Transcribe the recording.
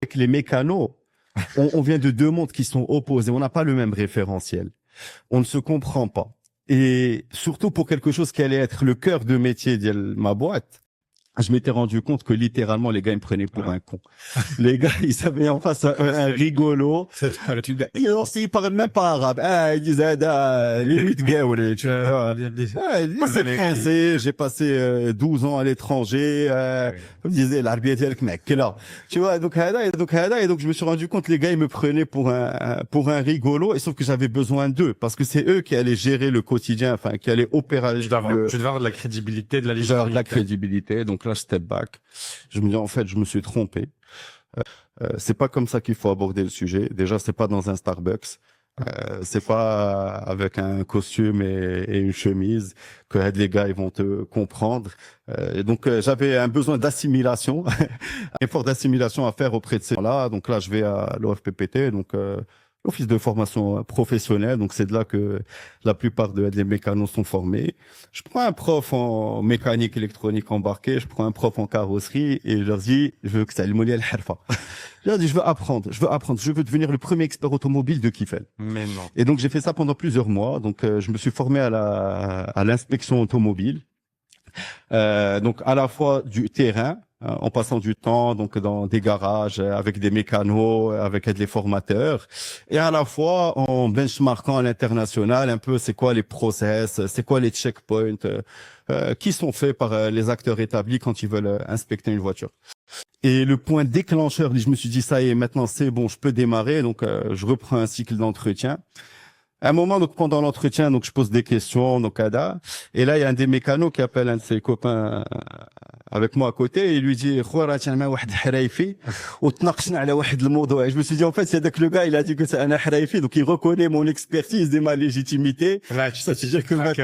avec les mécanos, on vient de deux mondes qui sont opposés. On n'a pas le même référentiel. On ne se comprend pas. Et surtout pour quelque chose qui allait être le cœur de métier de ma boîte, je m'étais rendu compte que littéralement les gars ils me prenaient pour un con. Les gars ils avaient en face un rigolo. Ils parlaient même pas arabe. Ils disaient c'est français. J'ai passé 12 ans à l'étranger. Comme disait l'arbitre ديالك معكله. Tu vois donc je me suis rendu compte les gars ils me prenaient pour un rigolo et sauf que j'avais besoin d'eux parce que c'est eux qui allaient gérer le quotidien, enfin qui allaient opérer. Je devais avoir de la crédibilité, de la légitimité. De la crédibilité. Donc là, step back. Je me dis, en fait, je me suis trompé. C'est pas comme ça qu'il faut aborder le sujet. Déjà, c'est pas dans un Starbucks. C'est pas avec un costume et une chemise que les gars ils vont te comprendre. Et donc j'avais un besoin d'assimilation, un effort d'assimilation à faire auprès de ces gens-là. Donc là, je vais à l'OFPPT, donc l'office de formation professionnelle. Donc c'est de là que la plupart des mécanos sont formés. Je prends un prof en mécanique électronique embarquée, je prends un prof en carrosserie et je leur dis je veux que ça le harfa. Je leur dis je veux apprendre, je veux devenir le premier expert automobile de Kiffel. Mais non. Et donc j'ai fait ça pendant plusieurs mois. Donc je me suis formé à l'inspection automobile. Donc à la fois du terrain, en passant du temps donc dans des garages avec des mécanos, avec des formateurs, et à la fois en benchmarkant à l'international un peu c'est quoi les process, c'est quoi les checkpoints qui sont faits par les acteurs établis quand ils veulent inspecter une voiture. Et le point déclencheur, je me suis dit ça y est, maintenant c'est bon, je peux démarrer. Donc je reprends un cycle d'entretien. À un moment, donc pendant l'entretien, donc je pose des questions, donc Ada, et là il y a un des mécanos qui appelle un de ses copains avec moi à côté et il lui dit خويا راه معنا واحد حرايفي وتناقشنا على واحد الموضوع. Et je me suis dit en fait c'est que le gars il a dit que c'est un حرايفي, donc il reconnaît mon expertise et ma légitimité. Là, tu sais dire que le mec,